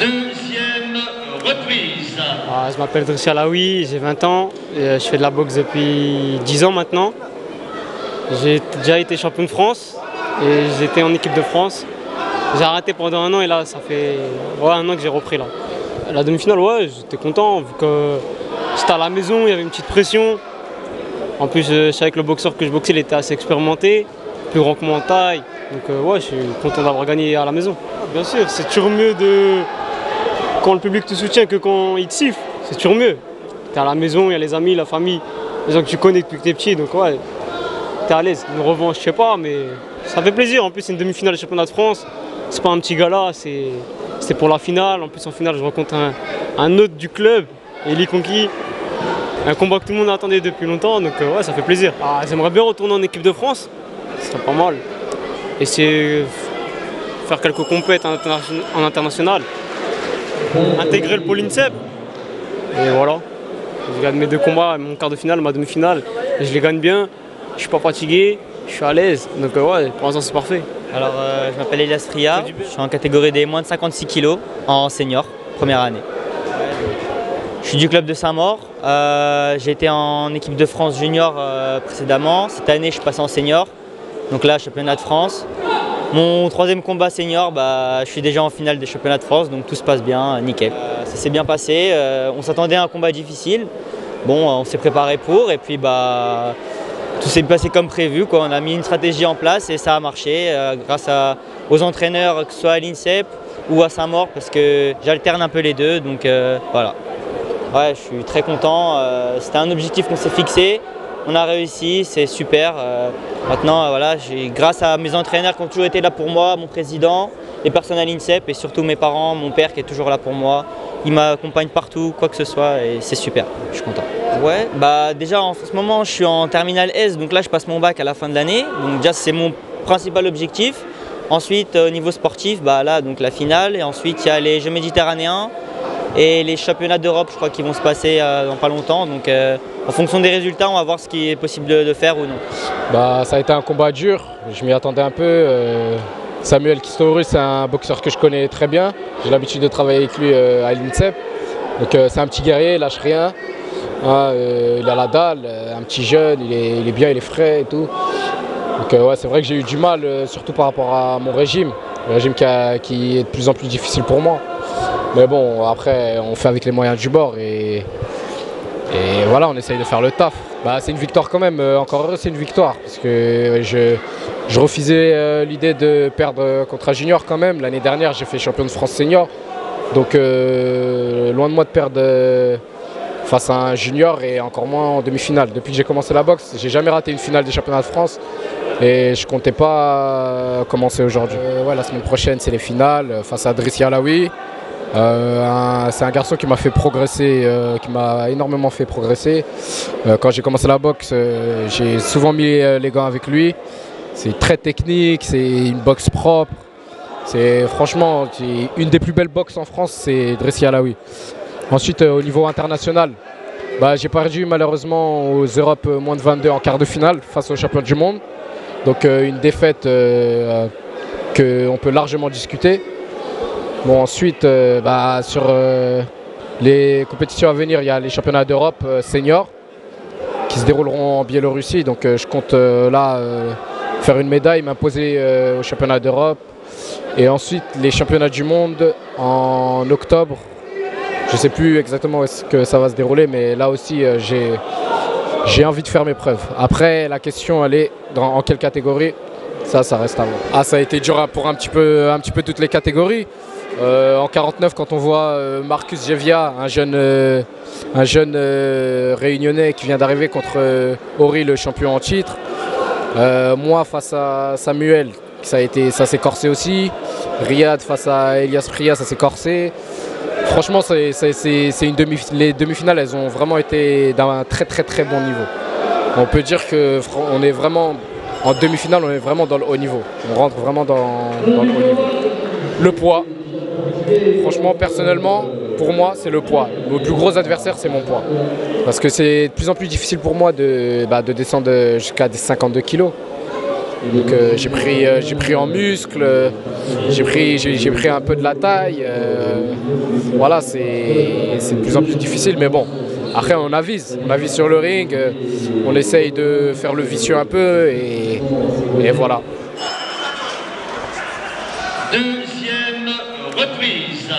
Deuxième reprise. Je m'appelle Drissi Alaoui, j'ai 20 ans, et je fais de la boxe depuis 10 ans maintenant. J'ai déjà été champion de France et j'étais en équipe de France. J'ai arrêté pendant un an et là ça fait un an que j'ai repris là. La demi-finale, ouais, j'étais content vu que j'étais à la maison, il y avait une petite pression. En plus, je savais que le boxeur que je boxais, il était assez expérimenté, plus grand que moi en taille. Donc ouais, je suis content d'avoir gagné à la maison. Bien sûr, c'est toujours mieux quand le public te soutient que quand il te siffle. C'est toujours mieux. T'es à la maison, il y a les amis, la famille, les gens que tu connais depuis que t'es petit, donc ouais, t'es à l'aise. Une revanche, je sais pas, mais ça fait plaisir. En plus, c'est une demi-finale du championnat de France. C'est pas un petit gala, c'est pour la finale. En plus, en finale, je rencontre un autre du club, Eli Conqui. Un combat que tout le monde attendait depuis longtemps, donc ouais, ça fait plaisir. J'aimerais bien retourner en équipe de France, ce serait pas mal. Essayer de faire quelques compètes en international. Intégrer le pôle INSEP. Et voilà. Je gagne mes deux combats, mon quart de finale, ma demi-finale. Je les gagne bien, je suis pas fatigué, je suis à l'aise. Donc ouais, pour l'instant c'est parfait. Alors je m'appelle Elias Fria, je suis en catégorie des moins de 56 kg en senior, première année. Je suis du club de Saint-Maur, j'ai été en équipe de France junior précédemment. Cette année je suis passé en senior, donc là championnat de France. Mon troisième combat senior, je suis déjà en finale des championnats de France, donc tout se passe bien, nickel. Ça s'est bien passé, on s'attendait à un combat difficile. Bon, on s'est préparé pour et puis tout s'est passé comme prévu, quoi. On a mis une stratégie en place et ça a marché grâce aux entraîneurs, que ce soit à l'INSEP ou à Saint-Maur, parce que j'alterne un peu les deux, donc voilà. Ouais, je suis très content, c'était un objectif qu'on s'est fixé. On a réussi, c'est super. Maintenant, voilà, grâce à mes entraîneurs qui ont toujours été là pour moi, mon président, les personnes à l'INSEP et surtout mes parents, mon père qui est toujours là pour moi. Il m'accompagne partout, quoi que ce soit, et c'est super, je suis content. Ouais, déjà en ce moment, je suis en terminale S, donc là je passe mon bac à la fin de l'année. Donc déjà c'est mon principal objectif. Ensuite, au niveau sportif, là donc la finale, et ensuite il y a les Jeux méditerranéens et les championnats d'Europe, je crois, qui vont se passer dans pas longtemps. Donc en fonction des résultats, on va voir ce qui est possible de faire ou non. Ça a été un combat dur, je m'y attendais un peu. Samuel Kistorus, c'est un boxeur que je connais très bien. J'ai l'habitude de travailler avec lui à l'INSEP. Donc c'est un petit guerrier, il lâche rien. Il a la dalle, un petit jeune, il est bien, il est frais et tout. Donc ouais, c'est vrai que j'ai eu du mal, surtout par rapport à mon régime. Le régime qui est de plus en plus difficile pour moi. Mais bon, après, on fait avec les moyens du bord et voilà, on essaye de faire le taf. C'est une victoire quand même, encore heureux, c'est une victoire. Parce que je refusais l'idée de perdre contre un junior quand même. L'année dernière, j'ai fait champion de France senior. Donc loin de moi de perdre face à un junior et encore moins en demi-finale. Depuis que j'ai commencé la boxe, j'ai jamais raté une finale des championnats de France. Et je comptais pas commencer aujourd'hui. La semaine prochaine, c'est les finales face à Drissi Alaoui. C'est un garçon qui m'a fait progresser, qui m'a énormément fait progresser. Quand j'ai commencé la boxe, j'ai souvent mis les gants avec lui. C'est très technique, c'est une boxe propre. Franchement, une des plus belles boxes en France, c'est Drissi Alaoui. Ensuite, au niveau international, j'ai perdu malheureusement aux Europes moins de 22 en quart de finale face aux champions du monde. Donc une défaite qu'on peut largement discuter. Bon, ensuite, sur les compétitions à venir, il y a les championnats d'Europe seniors qui se dérouleront en Biélorussie. Donc je compte faire une médaille, m'imposer aux championnats d'Europe. Et ensuite, les championnats du monde en octobre. Je ne sais plus exactement où est-ce que ça va se dérouler, mais là aussi, j'ai envie de faire mes preuves. Après, la question, elle est en quelle catégorie? Ça reste à voir. Ça a été dur pour un petit peu toutes les catégories. En 49, quand on voit Marcus Jevia, un jeune réunionnais qui vient d'arriver contre Ori, le champion en titre. Moi, face à Samuel, ça s'est corsé aussi. Riyad face à Elias Fria, ça s'est corsé. Franchement, les demi-finales, elles ont vraiment été d'un très très très bon niveau. On peut dire qu'on est vraiment, en demi-finale, on est vraiment dans le haut niveau. On rentre vraiment dans le haut niveau. Le poids. Franchement, personnellement, pour moi, c'est le poids. Le plus gros adversaire, c'est mon poids. Parce que c'est de plus en plus difficile pour moi de descendre jusqu'à des 52 kg. Donc j'ai pris en muscle, j'ai pris un peu de la taille. Voilà, c'est de plus en plus difficile, mais bon. Après on avise sur le ring, on essaye de faire le vicieux un peu et voilà. Deuxième reprise.